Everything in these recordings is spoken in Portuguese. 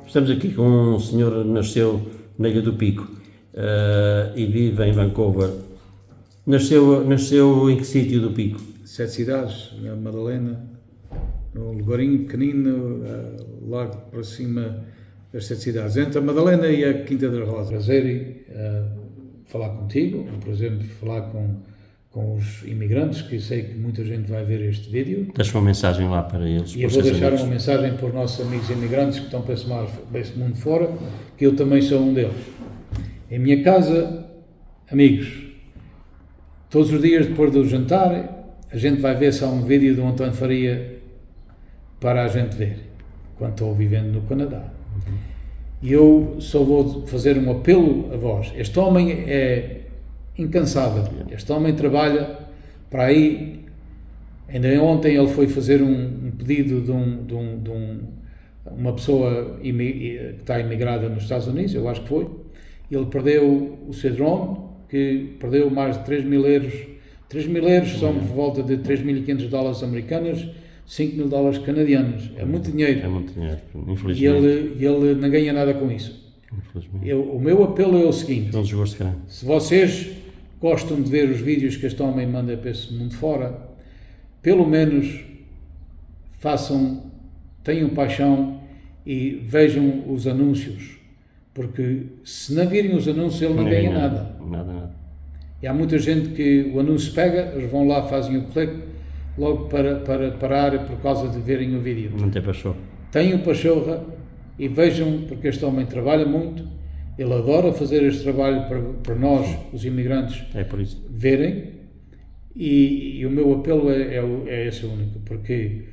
Estamos aqui com um senhor que nasceu na Ilha do Pico e vive em Vancouver. Nasceu em que sítio do Pico? 7 cidades, na Madalena, num lugarinho pequenino, logo para cima das 7 cidades. Entre a Madalena e a Quinta das Rosas. Prazer falar contigo, um prazer falar com os imigrantes, que sei que muita gente vai ver este vídeo. Deixa uma mensagem lá para eles. E eu vou deixar uma mensagem para os nossos amigos imigrantes que estão para esse mundo fora, que eu também sou um deles. Em minha casa, amigos, todos os dias depois do jantar, a gente vai ver só um vídeo do António Faria para a gente ver, quando estou vivendo no Canadá. E eu só vou fazer um apelo a vós. Este homem é incansável. Este homem trabalha para aí. Ainda ontem ele foi fazer um pedido de uma pessoa que está imigrada nos Estados Unidos, eu acho que foi. Ele perdeu o seu drone, que perdeu mais de 3 mil euros. 3 mil euros são por volta de 3.500 dólares americanos, 5 mil dólares canadianos. É muito dinheiro. É muito dinheiro, infelizmente. E ele não ganha nada com isso. O meu apelo é o seguinte: é um desgosto grande. Se vocês gostam de ver os vídeos que este homem manda para esse mundo fora, pelo menos tenham paixão e vejam os anúncios. Porque se não virem os anúncios, ele não ganha nada. Nada. E há muita gente que o anúncio pega, eles vão lá, fazem o clique, logo para parar por causa de verem o vídeo. Não tem paixão. Tenham pachorra e vejam, porque este homem trabalha muito, ele adora fazer este trabalho para nós, os imigrantes, verem, e o meu apelo é esse único, porque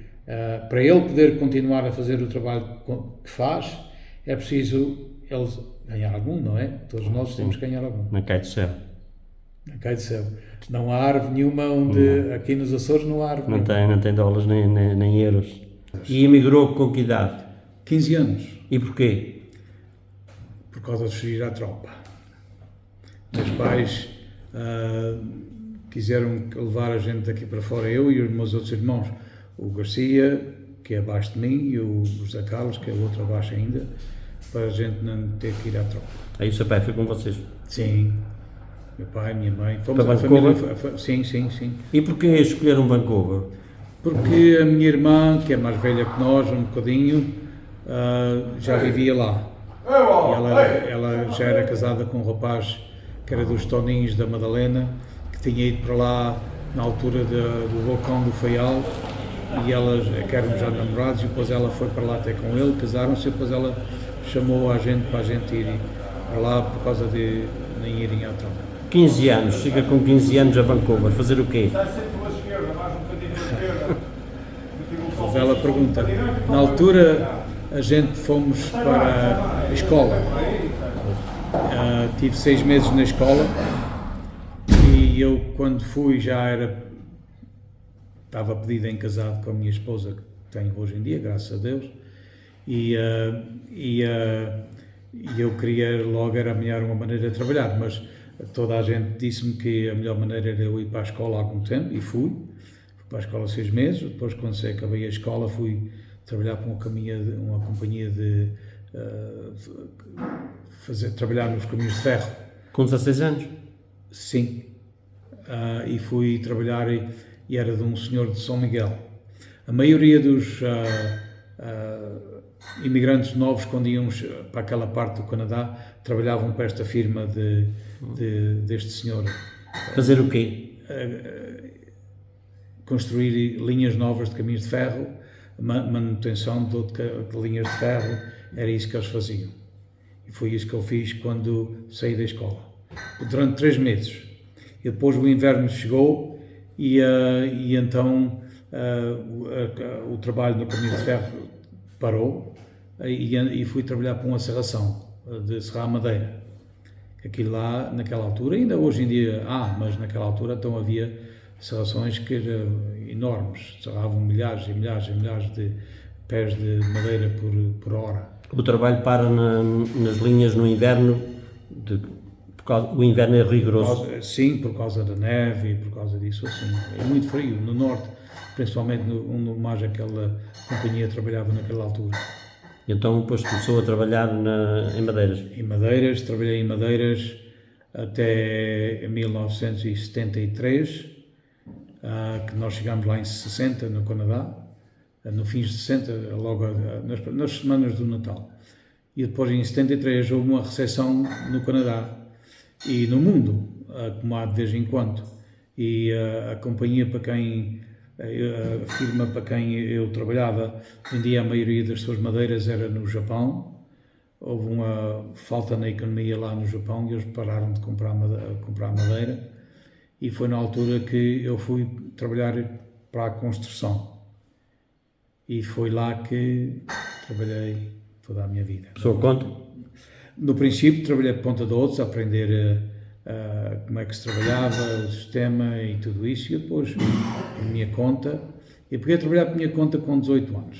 para ele poder continuar a fazer o trabalho que faz, é preciso ele ganhar algum, não é? Todos nós temos que ganhar algum. Não cai do céu. Não cai do céu. Não há árvore nenhuma aqui nos Açores não há árvore. Não tem dólares nem euros. E emigrou com que idade? 15 anos. E porquê? Por causa de fugir à tropa. Meus pais quiseram levar a gente daqui para fora, eu e os meus outros irmãos, o Garcia, que é abaixo de mim, e o José Carlos, que é o outro abaixo ainda, para a gente não ter que ir à tropa. Aí o seu pai foi com vocês? Sim. Meu pai, minha mãe. Fomos a família. Sim. E porquê escolheram Vancouver? Porque a minha irmã, que é mais velha que nós, um bocadinho, já vivia lá. E ela já era casada com um rapaz que era dos Toninhos da Madalena, que tinha ido para lá na altura do vulcão do Faial, e elas eram já namorados, e depois ela foi para lá até com ele, casaram-se, e depois ela chamou a gente para a gente ir para lá por causa de nem irem à tropa. 15 anos, chega com 15 anos a Vancouver, fazer o quê? Bela pergunta. Na altura a gente fomos para a escola. Tive 6 meses na escola e eu, quando fui, estava pedido em casado com a minha esposa, que tenho hoje em dia, graças a Deus, e eu queria logo era melhor uma maneira de trabalhar, mas toda a gente disse-me que a melhor maneira era eu ir para a escola há algum tempo, e fui para a escola 6 meses. Depois, quando acabei a escola, fui trabalhar para uma companhia de trabalhar nos caminhos de ferro. Com 16 anos? Sim. E fui trabalhar e era de um senhor de São Miguel. A maioria dos imigrantes novos, quando iam para aquela parte do Canadá, trabalhavam para esta firma deste senhor. Fazer o quê? Construir linhas novas de caminhos de ferro, manutenção de linhas de ferro, era isso que eles faziam. E foi isso que eu fiz quando saí da escola. Durante 3 meses. E depois o inverno chegou e então o trabalho no caminho de ferro parou e fui trabalhar para uma serração, de serrar madeira. Aquilo lá, naquela altura, ainda hoje em dia mas naquela altura então havia serrações que eram enormes, serravam milhares e milhares e milhares de pés de madeira por hora. O trabalho para nas linhas no inverno, o inverno é rigoroso? Sim, por causa da neve e por causa disso, assim, é muito frio, no norte, principalmente onde mais aquela companhia trabalhava naquela altura. E então depois começou a trabalhar em madeiras. Em madeiras, trabalhei em madeiras até 1973, que nós chegámos lá em 60, no Canadá, no fim de 60, logo nas semanas do Natal. E depois em 73 houve uma recessão no Canadá e no mundo, como há de vez em quando. E a companhia para quem, a firma para quem eu trabalhava, vendia a maioria das suas madeiras era no Japão. Houve uma falta na economia lá no Japão e eles pararam de comprar madeira. E foi na altura que eu fui trabalhar para a construção. E foi lá que trabalhei toda a minha vida. Sua conta? No princípio trabalhei por conta de outros, a aprender como é que se trabalhava, o sistema e tudo isso, e depois por minha conta. E peguei a trabalhar por minha conta com 18 anos.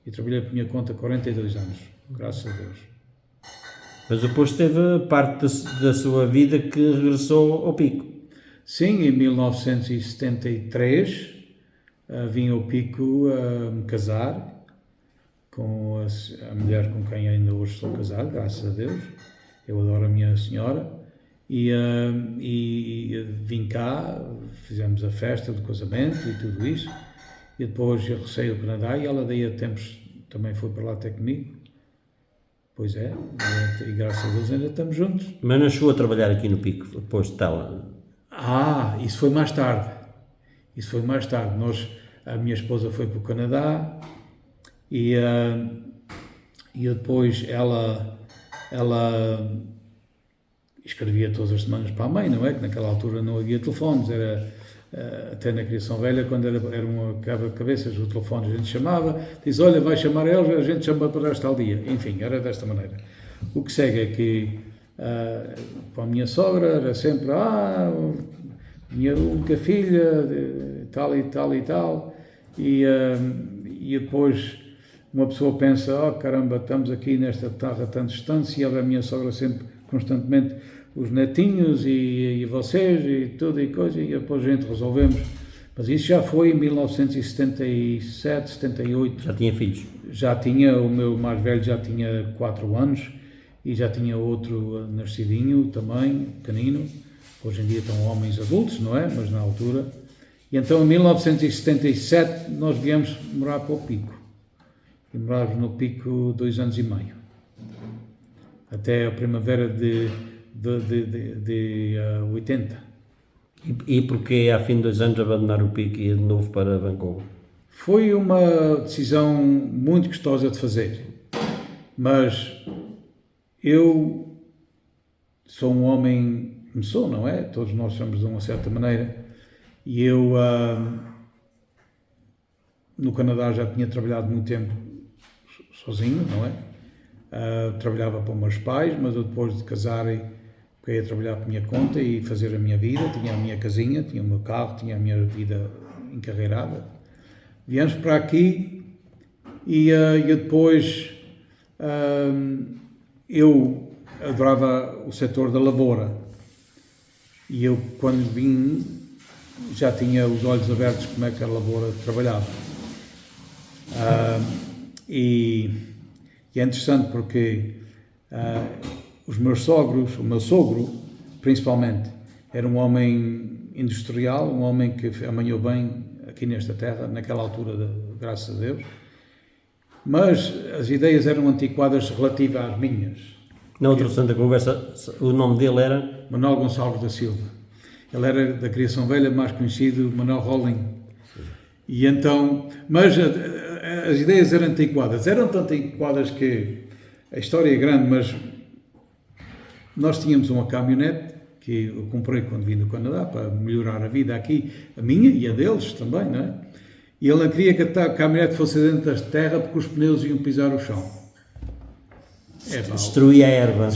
E trabalhei por minha conta 42 anos, graças a Deus. Mas depois teve parte da sua vida que regressou ao Pico. Sim, em 1973 vim ao Pico me casar com a mulher com quem ainda hoje estou casado, graças a Deus. Eu adoro a minha senhora. E vim cá, fizemos a festa do casamento e tudo isso. E depois eu regressei ao Canadá e ela daí a tempos também foi para lá até comigo. Pois é, e graças a Deus ainda estamos juntos. Mas não chegou a trabalhar aqui no Pico, depois de tal? Isso foi mais tarde. A minha esposa foi para o Canadá e depois ela escrevia todas as semanas para a mãe, não é? Que naquela altura não havia telefones, era até na Criação Velha, quando era uma cabeças, o telefone a gente chamava, diz, olha, vai chamar eles, a gente chama para tal dia. Enfim, era desta maneira. O que segue é que para a minha sogra era sempre, minha única filha, tal e tal e tal, e depois uma pessoa pensa, caramba, estamos aqui nesta terra tão distante, e a minha sogra sempre, constantemente, os netinhos e vocês e tudo e coisa, e depois a gente resolvemos. Mas isso já foi em 1977, 78. Já tinha filhos? Já tinha, o meu mais velho já tinha 4 anos e já tinha outro nascidinho também, pequenino. Hoje em dia estão homens adultos, não é? Mas na altura. E então em 1977 nós viemos morar para o Pico. E morávamos no Pico 2 anos e meio. Até a primavera de 80. E porquê, ao fim de 2 anos, abandonar o Pico e ir de novo para Vancouver? Foi uma decisão muito gostosa de fazer, mas eu sou um homem, não é? Todos nós somos de uma certa maneira, e eu no Canadá já tinha trabalhado muito tempo sozinho, não é? Trabalhava para os meus pais, mas eu depois de casar fiquei a trabalhar por minha conta e fazer a minha vida, tinha a minha casinha, tinha o meu carro, tinha a minha vida encarreirada. Viemos para aqui e depois eu adorava o setor da lavoura e eu quando vim já tinha os olhos abertos como é que a lavoura trabalhava. E é interessante porque o meu sogro, principalmente, era um homem industrial, um homem que amanhou bem aqui nesta terra, naquela altura, graças a Deus, mas as ideias eram antiquadas relativas às minhas. Na outra Santa Conversa, o nome dele era? Manuel Gonçalves da Silva. Ele era da Criação Velha, mais conhecido, Manuel Rolling. E então, mas as ideias eram antiquadas tão antiquadas que a história é grande, mas nós tínhamos uma caminhonete que eu comprei quando vim do Canadá para melhorar a vida aqui, a minha e a deles também, não é? E ele queria que a caminhonete fosse dentro da terra porque os pneus iam pisar o chão. Destruía a erva.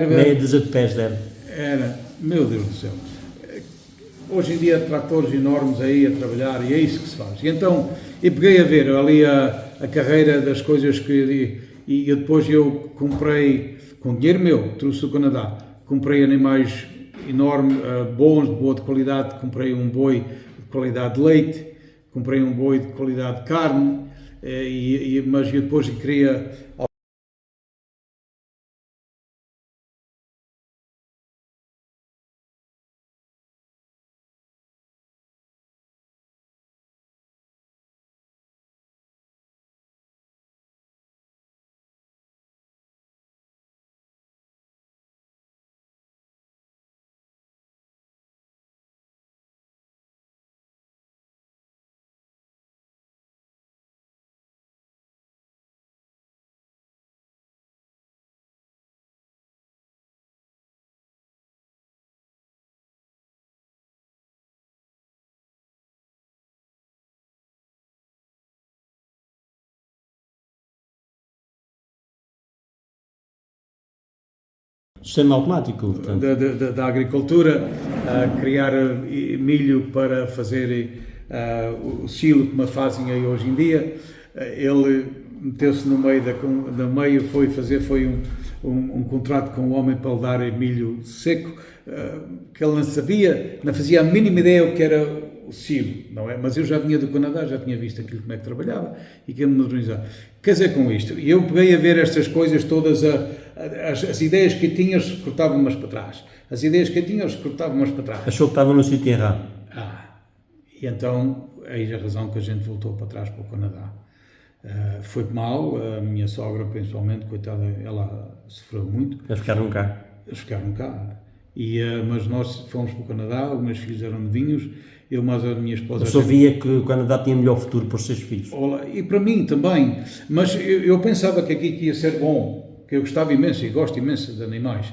Meia dúzia de pés de erva. Era, meu Deus do céu. Hoje em dia tratores enormes aí a trabalhar e é isso que se faz. E então, eu peguei a ver ali a carreira das coisas que... E depois eu comprei, com dinheiro meu, trouxe do Canadá, comprei animais enormes, bons, de boa qualidade, comprei um boi de qualidade de leite, comprei um boi de qualidade de carne, mas eu depois queria... Sistema automático, portanto. Da agricultura, criar milho para fazer o silo como fazem aí hoje em dia. Ele meteu-se no meio foi um contrato com o homem para lhe dar milho seco, que ele não sabia, não fazia a mínima ideia o que era o silo, não é? Mas eu já vinha do Canadá, já tinha visto aquilo como é que trabalhava e que ele me modernizava. Quer dizer, com isto, e eu peguei a ver estas coisas todas, as ideias que tinha, cortavam-mas para trás. As ideias que tinha, cortavam-mas para trás. Achou que estava no sítio errado. E então, eis a razão que a gente voltou para trás para o Canadá. Foi mal, a minha sogra principalmente, coitada, ela sofreu muito. Eles ficaram cá. Eles ficaram cá. Mas nós fomos para o Canadá, os meus filhos eram novinhos, eu mais a minha esposa... Eu só via que o Canadá tinha melhor futuro para os seus filhos. E para mim também, mas eu pensava que aqui ia ser bom, que eu gostava imenso e gosto imenso de animais,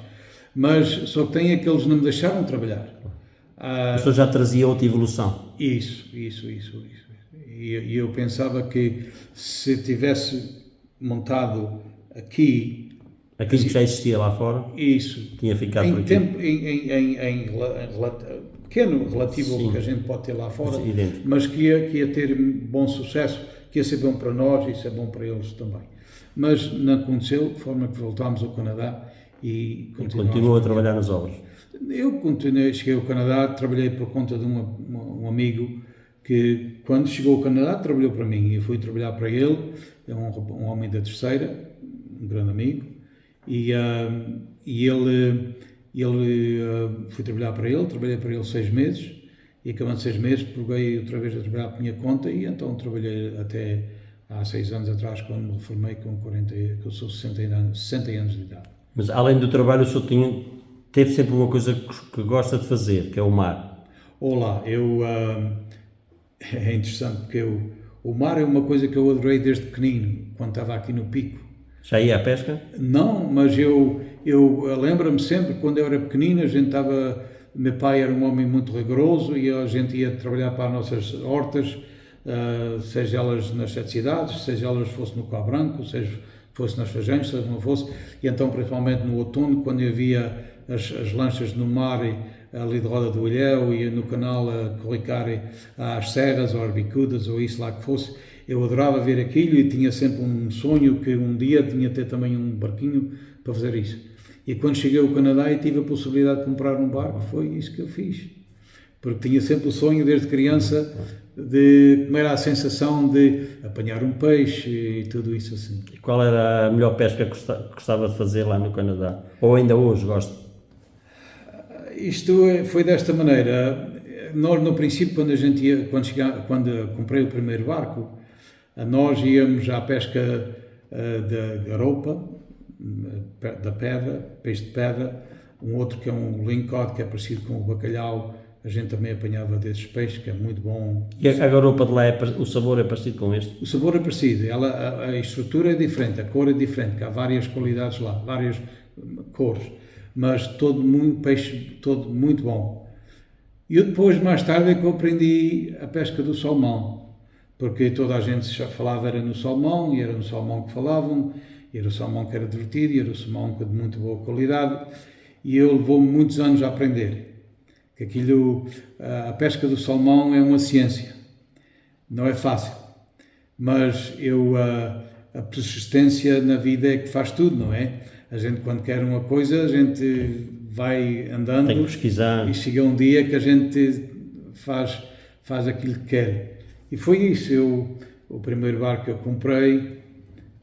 mas só que tem aqueles que não me deixaram trabalhar. O senhor já trazia outra evolução. Isso. E eu pensava que se tivesse montado aquilo que já existia lá fora, isso, tinha ficado em por aqui. Tempo, pequeno, relativo ao que a gente pode ter lá fora, mas que ia ter bom sucesso, que ia ser bom para nós e ser bom para eles também. Mas não aconteceu, de forma que voltámos ao Canadá e continuou a trabalhar nas obras. Eu cheguei ao Canadá, trabalhei por conta de um amigo que, quando chegou ao Canadá, trabalhou para mim. Eu fui trabalhar para ele, é um homem da terceira, um grande amigo, e fui trabalhar para ele, trabalhei para ele 6 meses, e acabando 6 meses, peguei outra vez a trabalhar por minha conta, e então trabalhei até há 6 anos atrás, quando me reformei com 40, que eu sou 60 anos de idade. Mas além do trabalho, o senhor teve sempre uma coisa que gosta de fazer, que é o mar. Olá, é interessante porque o mar é uma coisa que eu adorei desde pequenino, quando estava aqui no Pico. Já ia à pesca? Não, mas eu lembro-me sempre, quando eu era pequenino, meu pai era um homem muito rigoroso e a gente ia trabalhar para as nossas hortas, seja elas nas 7 cidades, seja elas fossem no Cabo Branco, seja fosse nas Fajanhas, seja não fosse, e então principalmente no outono, quando havia as lanchas no mar, ali de Roda do Ilhéu e no canal a corricar às serras ou às bicudas ou isso lá que fosse, eu adorava ver aquilo e tinha sempre um sonho que um dia tinha de ter também um barquinho para fazer isso. E quando cheguei ao Canadá e tive a possibilidade de comprar um barco, foi isso que eu fiz. Porque tinha sempre o sonho, desde criança, de como era a sensação de apanhar um peixe e tudo isso assim. E qual era a melhor pesca que gostava de fazer lá no Canadá? Ou ainda hoje gosta? Isto foi desta maneira. Nós, no princípio, quando comprei o primeiro barco, nós íamos à pesca da garoupa, da pedra, peixe de pedra, um outro que é um lingcod, que é parecido com o bacalhau. A gente também apanhava desses peixes, que é muito bom. E a garoupa de lá, o sabor é parecido com este? O sabor é parecido, a estrutura é diferente, a cor é diferente, que há várias qualidades lá, várias cores, mas peixe todo muito bom. E eu depois, mais tarde, é que eu aprendi a pesca do salmão, porque toda a gente já falava era no salmão, e era no salmão que falavam, e era o salmão que era divertido, e era o salmão de muito boa qualidade, e eu levou-me muitos anos a aprender. Que a pesca do salmão é uma ciência, não é fácil, mas a persistência na vida é que faz tudo, não é? A gente, quando quer uma coisa, a gente vai andando. Tem que pesquisar. E chega um dia que a gente faz aquilo que quer. E foi isso, O primeiro barco que eu comprei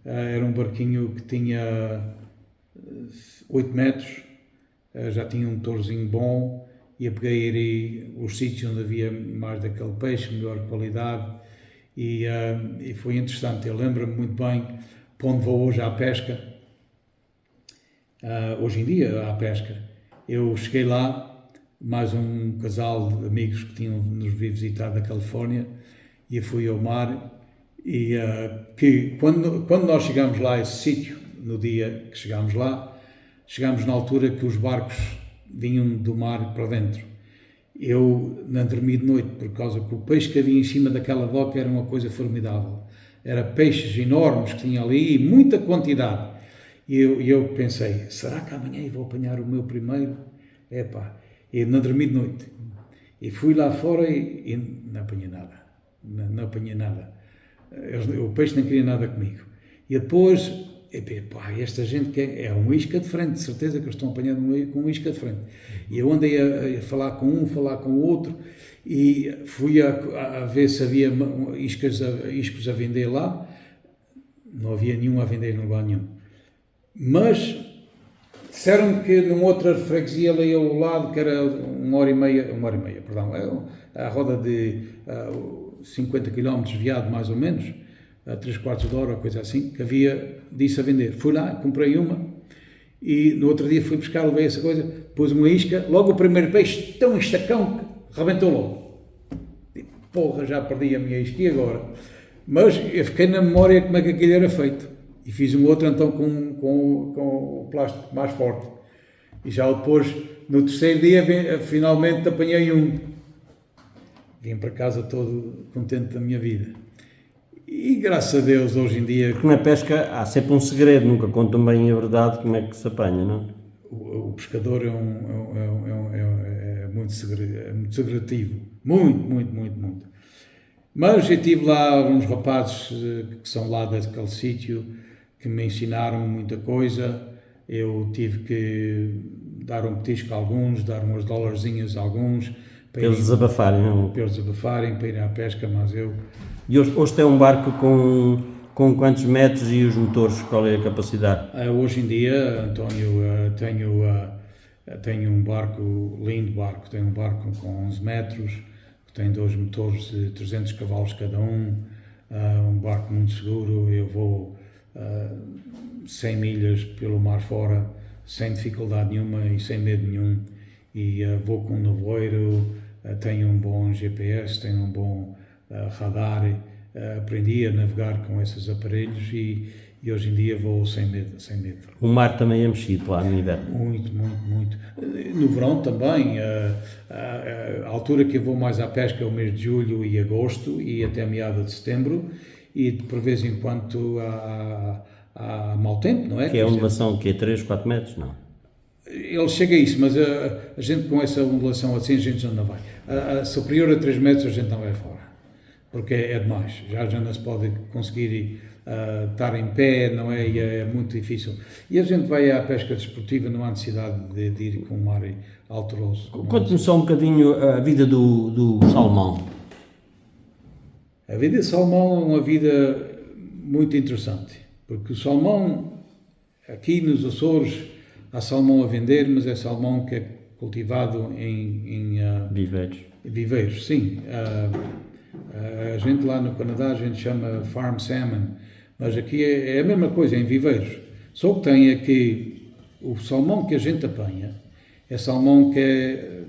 era um barquinho que tinha 8 metros, já tinha um motorzinho bom, e eu peguei aí os sítios onde havia mais daquele peixe, melhor qualidade, e foi interessante. Eu lembro-me muito bem para onde vou hoje à pesca, hoje em dia à pesca. Eu cheguei lá, mais um casal de amigos que tinham nos visitado da Califórnia, e eu fui ao mar, e que quando nós chegámos lá a esse sítio, no dia que chegámos lá, chegámos na altura que os barcos vinham do mar para dentro. Eu não dormi de noite, por causa que o peixe que havia em cima daquela doca era uma coisa formidável. Era peixes enormes que tinha ali, muita quantidade. E eu pensei, será que amanhã eu vou apanhar o meu primeiro? Eu não dormi de noite. E fui lá fora e não apanhei nada. Não apanhei nada. O peixe não queria nada comigo. E depois, esta gente que é um isca de frente, de certeza que eles estão apanhando com um isca de frente. E eu andei a falar com um, falar com o outro, e fui a ver se havia iscos a vender lá. Não havia nenhum a vender em lugar nenhum. Mas disseram-me que numa outra freguesia ali ao lado, que era uma hora e meia, perdão, a roda de 50 km desviado mais ou menos, a 3/4 de hora, coisa assim, que havia disso a vender. Fui lá, comprei uma, e no outro dia fui buscar, levei essa coisa, pus uma isca, logo o primeiro peixe, tão estacão que rebentou logo. Porra, já perdi a minha isca, e agora? Mas eu fiquei na memória como é que aquilo era feito. E fiz um outro então com o plástico mais forte. E já depois, no terceiro dia, finalmente apanhei um. Vim para casa todo contente da minha vida. E graças a Deus, hoje em dia... Porque na pesca há sempre um segredo, nunca contam bem a verdade como é que se apanha, não? O pescador é muito segredativo. Muito. Mas eu tive lá uns rapazes que são lá daquele sítio, que me ensinaram muita coisa. Eu tive que dar um petisco a alguns, dar umas dolarzinhas a alguns. Para eles desabafarem, não? Para eles desabafarem, para ir à pesca, mas eu... E hoje tem um barco com quantos metros e os motores, qual é a capacidade? Hoje em dia, António, tenho um barco, lindo barco, tenho um barco com 11 metros, que tem 2 motores de 300 cavalos cada um barco muito seguro. Eu vou 100 milhas pelo mar fora, sem dificuldade nenhuma e sem medo nenhum, e vou com um nevoeiro, tenho um bom GPS, tenho um bom radar, aprendi a navegar com esses aparelhos e hoje em dia vou sem medo. O mar também é mexido lá no inverno? Muito. No verão também, a altura que eu vou mais à pesca é o mês de julho e agosto e até meados de setembro, e por vez em quando há mau tempo, não é? Que é a ondulação que é 3, 4 metros, não? Ele chega a isso, mas a gente com essa ondulação assim, a gente já não vai. A superior a 3 metros a gente não vai fora, porque é demais, já não se pode conseguir estar em pé, não é? E é muito difícil. E a gente vai à pesca desportiva, não há necessidade de ir com o mar alteroso. Conte-me só um bocadinho a vida do salmão. A vida de salmão é uma vida muito interessante, porque o salmão, aqui nos Açores, há salmão a vender, mas é salmão que é cultivado em viveiros, sim. A gente lá no Canadá, a gente chama farm salmon, mas aqui é a mesma coisa, em viveiros. Só que tem aqui, o salmão que a gente apanha, é salmão que é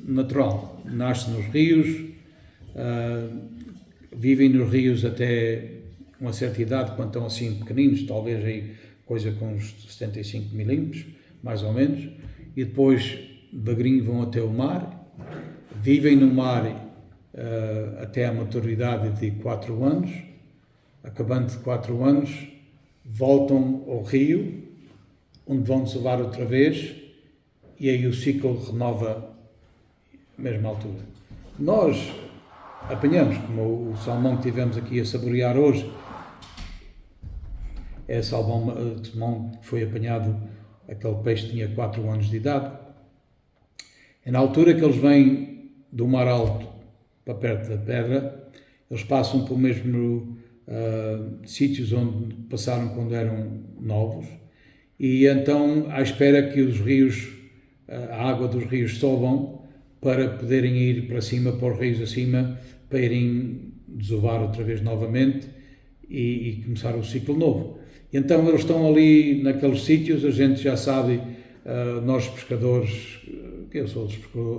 natural, nasce nos rios, vivem nos rios até uma certa idade, quando estão assim pequeninos, talvez aí coisa com uns 75 milímetros, mais ou menos, e depois devagarinho vão até o mar, vivem no mar até à maturidade de 4 anos, acabando de 4 anos, voltam ao rio, onde vão desovar outra vez, e aí o ciclo renova à mesma altura. Nós apanhamos, como o salmão que tivemos aqui a saborear hoje, é salmão que foi apanhado, aquele peixe tinha 4 anos de idade. É na altura que eles vêm do mar alto para perto da pedra, eles passam pelo mesmo sítios onde passaram quando eram novos, e então à espera que os rios, a água dos rios sobam para poderem ir para cima, para os rios acima, para irem desovar outra vez novamente e começar o ciclo novo. E então eles estão ali naqueles sítios, a gente já sabe, nós pescadores, que eu sou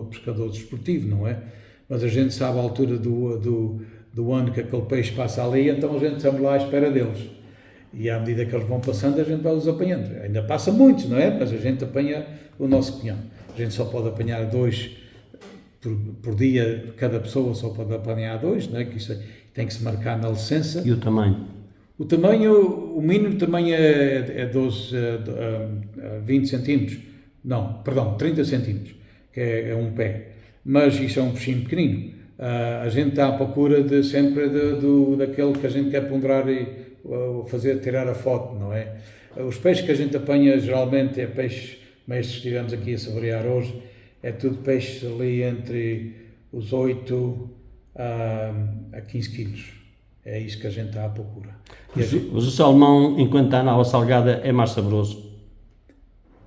pescador desportivo, não é? Mas a gente sabe a altura do ano que aquele peixe passa ali, então a gente estamos lá à espera deles. E à medida que eles vão passando, a gente vai os apanhando. Ainda passa muitos, não é? Mas a gente apanha o nosso cunhão. A gente só pode apanhar 2 por dia, cada pessoa só pode apanhar 2, não é? Que isso tem que se marcar na licença. E o tamanho? O tamanho, o mínimo tamanho é 20 centímetros. Não, perdão, 30 centímetros, que é um pé. Mas isso é um peixinho pequenino. A gente está à procura sempre daquele que a gente quer ponderar e tirar a foto, não é? Os peixes que a gente apanha geralmente é peixes, mas estivemos aqui a saborear hoje, é tudo peixes ali entre os 8 a 15 quilos. É isso que a gente está à procura. Mas o salmão, enquanto está na água salgada, é mais saboroso?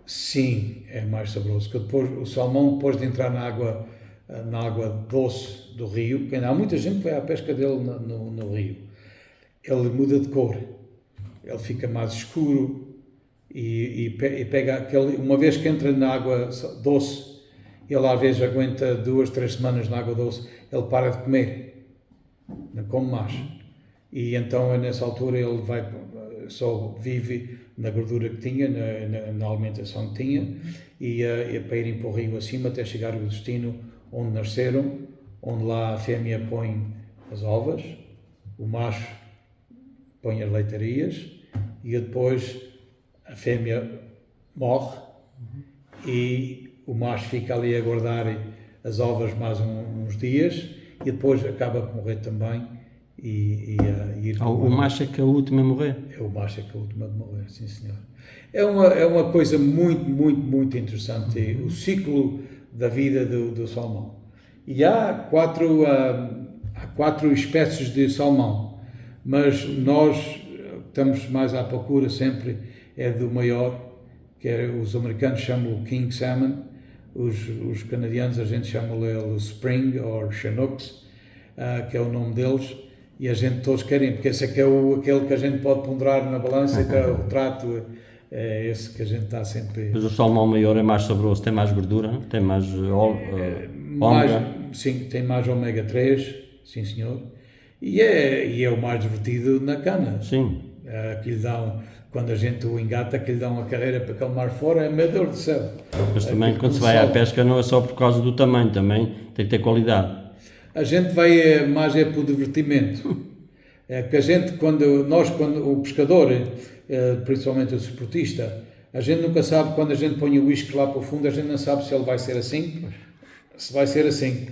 Sim, é mais saboroso. Depois, o salmão, depois de entrar na água doce do rio, porque há muita gente que vai à pesca dele no rio, ele muda de cor, ele fica mais escuro e pega aquele, uma vez que entra na água doce, ele às vezes aguenta 2, 3 semanas na água doce, ele para de comer, não come mais. E então nessa altura ele só vive na gordura que tinha, na alimentação que tinha, e para irem para o rio acima até chegar ao destino onde nasceram, onde lá a fêmea põe as ovas, o macho põe as leitarias, e depois a fêmea morre e o macho fica ali a guardar as ovas mais uns dias e depois acaba por morrer também e ir para o macho é que é o último a morrer? É o macho é que é o último a morrer, sim senhor. É uma coisa muito, muito, muito interessante, o ciclo da vida do salmão. E há quatro espécies de salmão, mas nós estamos mais à procura sempre é do maior, que os americanos chamam o King Salmon, os canadianos a gente chama-lhe o Spring ou Chinooks, que é o nome deles, e a gente todos querem, porque esse é que é aquele que a gente pode ponderar na balança, que é o trato, é esse que a gente está sempre... Mas o salmão maior é mais saboroso, tem mais gordura, tem mais ômega? Sim, tem mais ômega 3, sim senhor, e é o mais divertido na cana. Sim. Que lhe dão, quando a gente o engata, que lhe dão uma carreira para aquele mar fora, é meu Deus do céu. Mas também quando se vai à pesca não é só por causa do tamanho, também tem que ter qualidade. A gente vai mais por divertimento. Que a gente, quando o pescador, principalmente o desportista, a gente nunca sabe, quando a gente põe o uísque lá para o fundo, a gente não sabe se ele vai ser assim, se vai ser assim.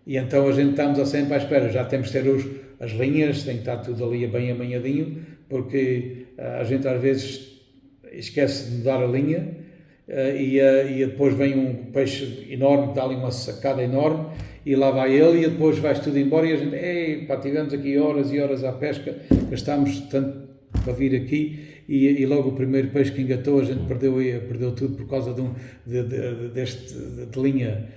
E então a gente estamos sempre à espera, já temos de ter as linhas, tem que estar tudo ali bem amanhadinho, porque a gente às vezes esquece de mudar a linha e depois vem um peixe enorme, dá ali uma sacada enorme, e lá vai ele e depois vai tudo embora e a gente, tivemos aqui horas e horas à pesca, gastámos tanto para vir aqui e logo o primeiro peixe que engatou a gente perdeu tudo por causa de linha,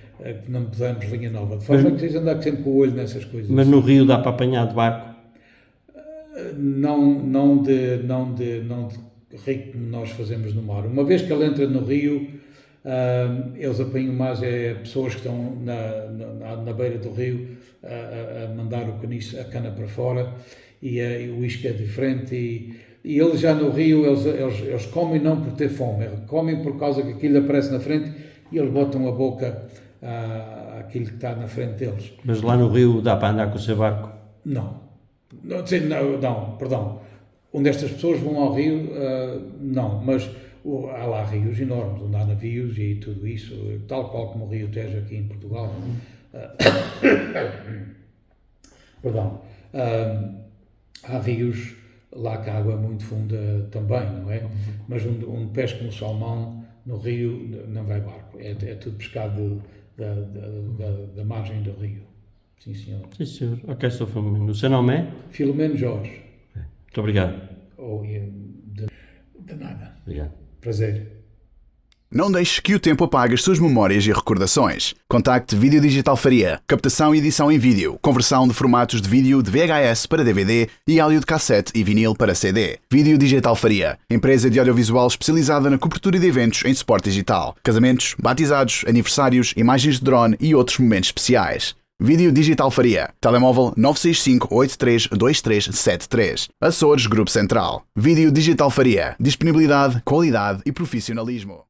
que não pusemos linha nova. De forma que vocês andam sempre com o olho nessas coisas. Mas no rio dá para apanhar de barco? Não de rico como nós fazemos no mar. Uma vez que ele entra no rio, eles apanham mais pessoas que estão na beira do rio a mandar a cana para fora e o isco é diferente e eles já no rio eles comem não por ter fome, comem por causa que aquilo aparece na frente e eles botam a boca àquilo que está na frente deles. Mas lá no rio dá para andar com o seu barco? Não, perdão. Onde estas pessoas vão ao rio, não, mas há lá rios enormes, onde há navios e tudo isso, tal qual como o Rio Tejo aqui em Portugal. Perdão. Há rios lá que a água é muito funda também, não é? Mas onde pesca um salmão no rio não vai barco, é tudo pescado da margem do rio. Sim, senhor. Sim, senhor. Ok, Sr. Filomeno. O seu nome é? Filomeno Jorge. Muito obrigado. De nada. Obrigado. Prazer. Não deixe que o tempo apague as suas memórias e recordações. Contacte Vídeo Digital Faria. Captação e edição em vídeo. Conversão de formatos de vídeo de VHS para DVD e áudio de cassete e vinil para CD. Vídeo Digital Faria. Empresa de audiovisual especializada na cobertura de eventos em suporte digital. Casamentos, batizados, aniversários, imagens de drone e outros momentos especiais. Vídeo Digital Faria. Telemóvel 965-832373. Açores Grupo Central. Vídeo Digital Faria. Disponibilidade, qualidade e profissionalismo.